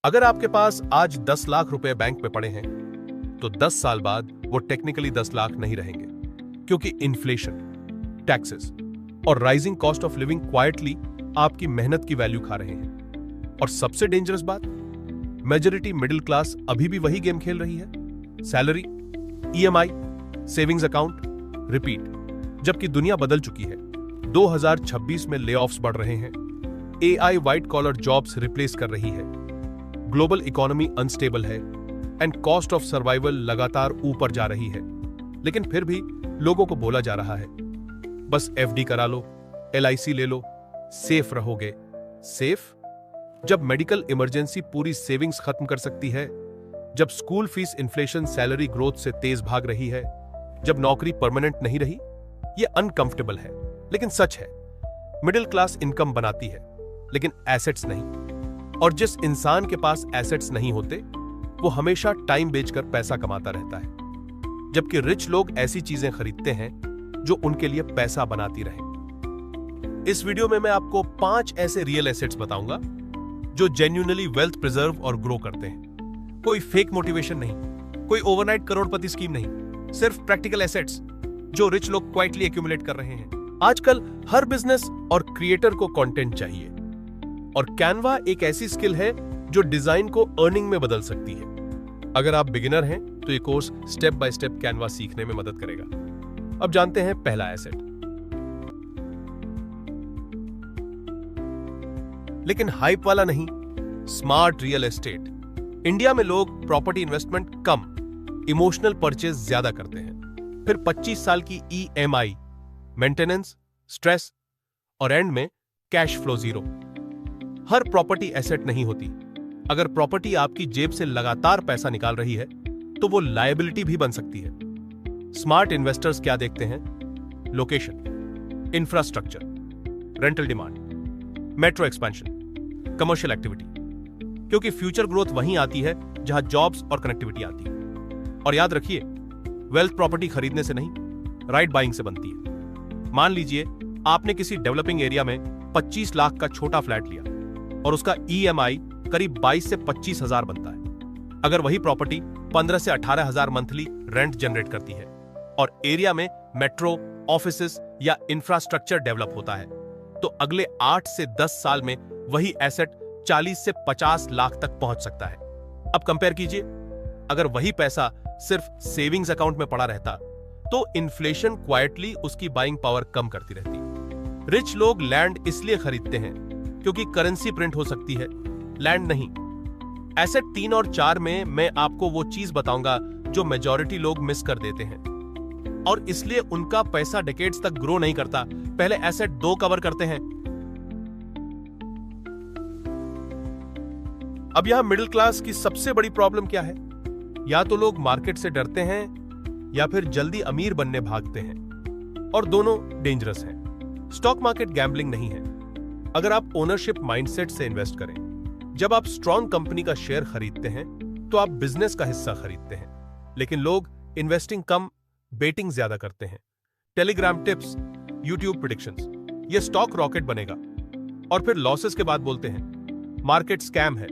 अगर आपके पास आज 10 लाख रुपए बैंक में पड़े हैं तो 10 साल बाद वो टेक्निकली 10 लाख नहीं रहेंगे, क्योंकि इन्फ्लेशन, टैक्सेस और rising cost of living quietly आपकी मेहनत की वैल्यू खा रहे हैं। और सबसे डेंजरस बात, मेजॉरिटी मिडिल क्लास अभी भी वही गेम खेल रही है, salary, EMI, savings account, repeat. जबकि दुनिया बदल चुकी है। 2026 में लेऑफ्स बढ़ रहे हैं, AI white collar jobs replace कर रही है, ग्लोबल इकोनॉमी अनस्टेबल है एंड कॉस्ट ऑफ सर्वाइवल लगातार ऊपर जा रही है। लेकिन फिर भी लोगों को बोला जा रहा है, बस एफडी करा लो, एलआईसी ले लो, सेफ रहोगे। सेफ? जब मेडिकल इमरजेंसी पूरी सेविंग्स खत्म कर सकती है, जब school fees inflation salary growth से तेज भाग रही है, जब नौकरी परमानेंट नहीं रही। यह अनकंफर्टेबल है लेकिन सच है। मिडिल क्लास इनकम बनाती है लेकिन एसेट्स नहीं। और जिस इंसान के पास एसेट्स नहीं होते वो हमेशा टाइम बेचकर पैसा कमाता रहता है, जबकि रिच लोग ऐसी चीजें खरीदते हैं जो उनके लिए पैसा बनाती रहे। इस वीडियो में मैं आपको 5 ऐसे रियल एसेट्स बताऊंगा जो जेन्युइनली वेल्थ प्रिजर्व और ग्रो करते हैं। कोई फेक मोटिवेशन नहीं, कोई ओवरनाइट करोड़पति स्कीम नहीं, सिर्फ प्रैक्टिकल एसेट्स जो रिच लोग क्वाइटली एक्यूमुलेट कर रहे हैं। आजकल हर बिजनेस और क्रिएटर को कंटेंट चाहिए, और कैनवा एक ऐसी स्किल है जो डिजाइन को अर्निंग में बदल सकती है। अगर आप बिगिनर हैं तो ये course step by step Canva सीखने में मदद करेगा। अब जानते हैं पहला एसेट। लेकिन हाइप वाला नहीं, स्मार्ट रियल एस्टेट। इंडिया में लोग प्रॉपर्टी इन्वेस्टमेंट कम, इमोशनल परचेज ज्यादा करते हैं। फिर 25 साल की ईएमआई, मेंटेनेंस, स्ट्रेस और एंड में कैश फ्लो जीरो। हर प्रॉपर्टी एसेट नहीं होती। अगर प्रॉपर्टी आपकी जेब से लगातार पैसा निकाल रही है तो वो लायबिलिटी भी बन सकती है। स्मार्ट इन्वेस्टर्स क्या देखते हैं? Location, infrastructure, rental demand, metro expansion, commercial activity, क्योंकि फ्यूचर ग्रोथ वहीं आती है जहां जॉब्स और कनेक्टिविटी आती है। और याद रखिए, वेल्थ प्रॉपर्टी खरीदने से नहीं, राइट बाइंग से बनती है। मान लीजिए आपने किसी डेवलपिंग एरिया में 25 लाख का छोटा फ्लैट लिया और उसका ईएमआई करीब 22 से 25 हजार बनता है। अगर वही प्रॉपर्टी 15 से 18 हजार मंथली रेंट जनरेट करती है और एरिया में मेट्रो, ऑफिसेस या इंफ्रास्ट्रक्चर डेवलप होता है, तो अगले 8 से 10 साल में वही एसेट 40 से 50 लाख तक पहुंच सकता है। अब कंपेयर कीजिए, अगर वही पैसा सिर्फ सेविंग्स अकाउंट में पड़ा रहता तो इन्फ्लेशन क्वाइटली उसकी बाइंग पावर कम करती रहती। रिच लोग लैंड इसलिए खरीदते हैं क्योंकि करेंसी प्रिंट हो सकती है, लैंड नहीं। एसेट 3 और 4 में मैं आपको वो चीज बताऊंगा जो मेजॉरिटी लोग मिस कर देते हैं, और इसलिए उनका पैसा डेकेड्स तक ग्रो नहीं करता। पहले एसेट 2 कवर करते हैं। अब यहां मिडिल क्लास की सबसे बड़ी प्रॉब्लम क्या है? या तो लोग मार्केट से डरते हैं या फिर जल्दी अमीर बनने भागते हैं, और दोनों डेंजरस हैं। स्टॉक मार्केट गैम्बलिंग नहीं है। अगर आप ओनरशिप माइंडसेट से इन्वेस्ट करें, जब आप स्ट्रॉन्ग कंपनी का शेयर खरीदते हैं तो आप बिजनेस का हिस्सा खरीदते हैं। लेकिन लोग इन्वेस्टिंग कम, बेटिंग ज्यादा करते हैं। टेलीग्राम टिप्स, यूट्यूब प्रेडिक्शंस, ये स्टॉक रॉकेट बनेगा, और फिर लॉसेस के बाद बोलते हैं मार्केट स्कैम है।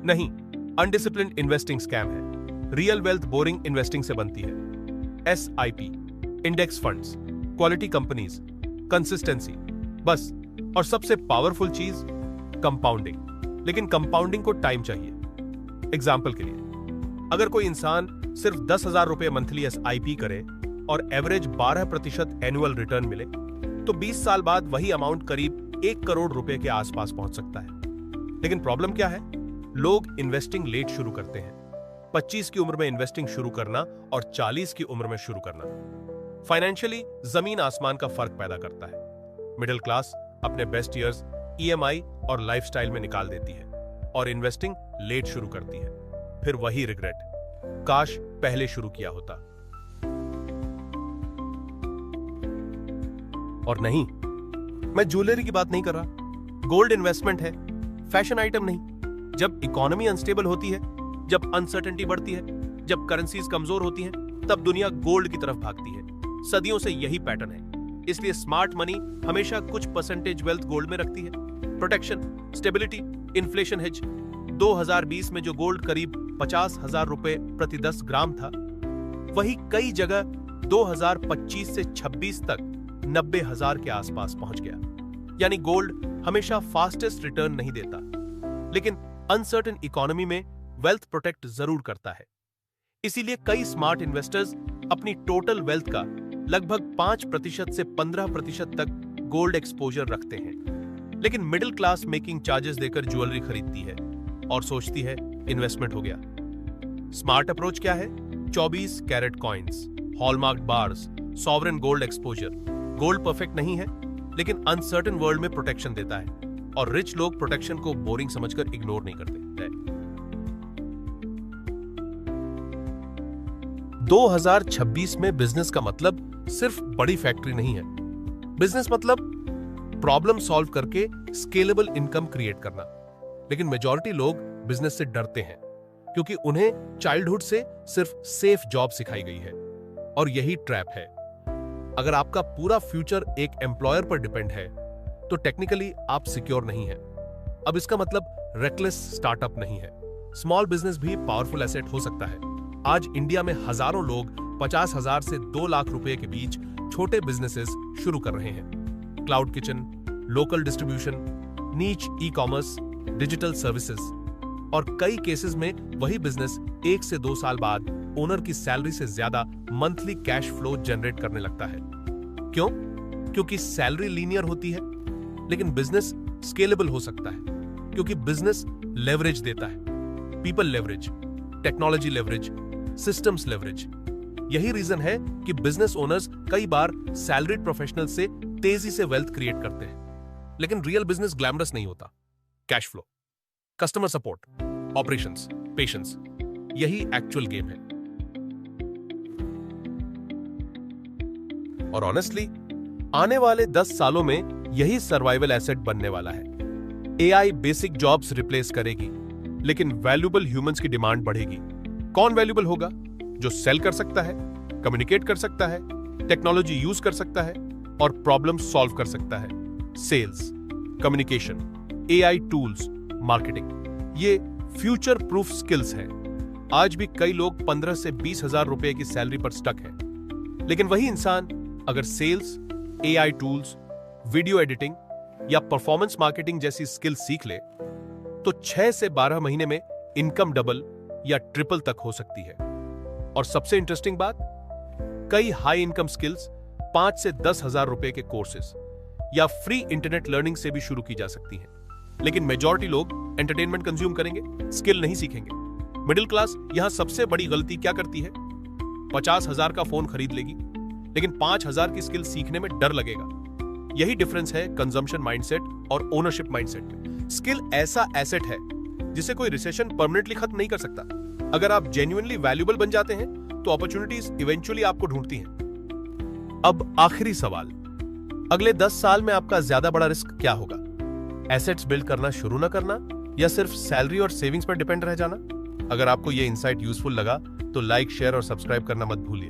नहीं, अनडिसिप्लिन्ड इन्वेस्टिंग स्कैम है। रियल वेल्थ बोरिंग इन्वेस्टिंग से बनती है। SIP, index funds, quality companies, consistency, बस। और सबसे पावरफुल चीज, कंपाउंडिंग। लेकिन कंपाउंडिंग को टाइम चाहिए। एग्जाम्पल के लिए, अगर कोई इंसान सिर्फ 10,000 रुपए मंथली एसआईपी करे और एवरेज 12% एनुअल रिटर्न मिले, तो 20 साल बाद वही अमाउंट करीब 1 करोड़ रुपए के आसपास पहुंच सकता है। लेकिन प्रॉब्लम क्या है? लोग इन्वेस्टिंग लेट शुरू करते हैं। 25 की उम्र में इन्वेस्टिंग शुरू करना और 40 की उम्र में शुरू करना फाइनेंशियली जमीन आसमान का फर्क पैदा करता है। मिडिल क्लास अपने बेस्ट ईयर्स ईएमआई और लाइफस्टाइल में निकाल देती है और इन्वेस्टिंग लेट शुरू करती है। फिर वही रिग्रेट, काश पहले शुरू किया होता। और नहीं, मैं ज्वेलरी की बात नहीं कर रहा। गोल्ड इन्वेस्टमेंट है, फैशन आइटम नहीं। जब इकोनॉमी अनस्टेबल होती है, जब अनसर्टेनिटी बढ़ती है, जब करेंसीज कमजोर होती हैं, तब दुनिया गोल्ड की तरफ भागती है। सदियों से यही पैटर्न है। इसलिए स्मार्ट मनी हमेशा कुछ परसेंटेज वेल्थ गोल्ड में रखती है। प्रोटेक्शन, स्टेबिलिटी, इन्फ्लेशन हेज 2020 में जो गोल्ड करीब 50,000 रुपए प्रति 10 ग्राम था, वही कई जगह 2025 से 26 तक 90,000 के आसपास पहुंच गया। यानी गोल्ड हमेशा फास्टेस्ट रिटर्न नहीं देता, लेकिन अनसर्टेन इकोनॉमी में वेल्थ प्रोटेक्ट जरूर करता है। इसीलिए कई स्मार्ट इन्वेस्टर्स अपनी टोटल वेल्थ का लगभग 5% से 15% तक गोल्ड एक्सपोजर रखते हैं। लेकिन मिडिल क्लास मेकिंग चार्जेस देकर ज्वेलरी खरीदती है और सोचती है इन्वेस्टमेंट हो गया। स्मार्ट अप्रोच क्या है? 24 carat coins, hallmark bars, sovereign gold exposure. Gold perfect नहीं है, लेकिन अनसर्टेन वर्ल्ड में प्रोटेक्शन देता है, और रिच लोग प्रोटेक्शन को बोरिंग समझकर इग्नोर नहीं करते। 2026 में बिजनेस का मतलब सिर्फ बड़ी फैक्ट्री नहीं है। बिजनेस मतलब प्रॉब्लम सॉल्व करके स्केलेबल इनकम क्रिएट करना। लेकिन मेजॉरिटी लोग बिजनेस से डरते हैं, क्योंकि उन्हें चाइल्डहुड से सिर्फ सेफ जॉब सिखाई गई है, और यही ट्रैप है। अगर आपका पूरा फ्यूचर एक एम्प्लॉयर पर डिपेंड है, तो टेक्निकली आप सिक्योर नहीं है। अब इसका मतलब रेकलेस स्टार्टअप नहीं है। स्मॉल बिजनेस भी पावरफुल एसेट हो सकता है। आज इंडिया में हजारों लोग 50,000 से 2 लाख रुपए के बीच छोटे बिजनेसेस शुरू कर रहे हैं। क्लाउड किचन, लोकल डिस्ट्रीब्यूशन, नीच ई कॉमर्स, डिजिटल सर्विसेज, और कई केसेस में वही बिजनेस 1 से 2 साल बाद ओनर की सैलरी से ज्यादा मंथली कैश फ्लो जनरेट करने लगता है। क्यों? क्योंकि सैलरी लीनियर होती है, लेकिन बिजनेस स्केलेबल हो सकता है, क्योंकि बिजनेस लेवरेज देता है। People leverage, technology leverage, systems leverage. यही रीजन है कि बिजनेस ओनर्स कई बार सैलरीड प्रोफेशनल से तेजी से वेल्थ क्रिएट करते हैं। लेकिन रियल बिजनेस ग्लैमरस नहीं होता। Cash flow, customer support, operations, patience, यही एक्चुअल गेम है। और ऑनेस्टली आने वाले 10 सालों में यही सर्वाइवल एसेट बनने वाला है। एआई बेसिक जॉब्स रिप्लेस करेगी, लेकिन वैल्यूएबल ह्यूमंस की डिमांड बढ़ेगी। कौन वैल्यूएबल होगा? जो सेल कर सकता है, कम्युनिकेट कर सकता है, टेक्नोलॉजी यूज कर सकता है और प्रॉब्लम सॉल्व कर सकता है। Sales, communication, AI tools, marketing, ये फ्यूचर प्रूफ स्किल्स हैं। आज भी कई लोग 15 से 20,000 रुपए की सैलरी पर स्टक हैं। लेकिन वही इंसान अगर sales, AI tools, video editing या परफॉर्मेंस मार्केटिंग जैसी स्किल सीख ले, तो 6 से 12 महीने में इनकम डबल या ट्रिपल तक हो सकती है। और सबसे इंटरेस्टिंग बात, कई हाई इनकम स्किल्स 5 से 10,000 रुपए के कोर्सेस या फ्री इंटरनेट लर्निंग से भी शुरू की जा सकती हैं। लेकिन मेजॉरिटी लोग एंटरटेनमेंट कंज्यूम करेंगे, स्किल नहीं सीखेंगे। मिडिल क्लास यहां सबसे बड़ी गलती क्या करती है? 50,000 का फोन खरीद लेगी, लेकिन 5,000 की स्किल सीखने में डर लगेगा। यही डिफरेंस है कंजम्पशन माइंडसेट और ओनरशिप माइंडसेट में। स्किल ऐसा एसेट है जिसे कोई रिसेशन परमानेंटली खत्म नहीं कर सकता। अगर आप जेन्युइनली वैल्यूएबल बन जाते हैं, तो अपॉर्चुनिटीज इवेंचुअली आपको ढूंढती हैं। अब आखिरी सवाल, अगले 10 साल में आपका ज्यादा बड़ा रिस्क क्या होगा? एसेट्स बिल्ड करना शुरू ना करना, या सिर्फ सैलरी और सेविंग्स पर डिपेंड रह जाना? अगर आपको यह इंसाइट यूजफुल लगा, तो लाइक, शेयर और सब्सक्राइब करना मत भूलिए।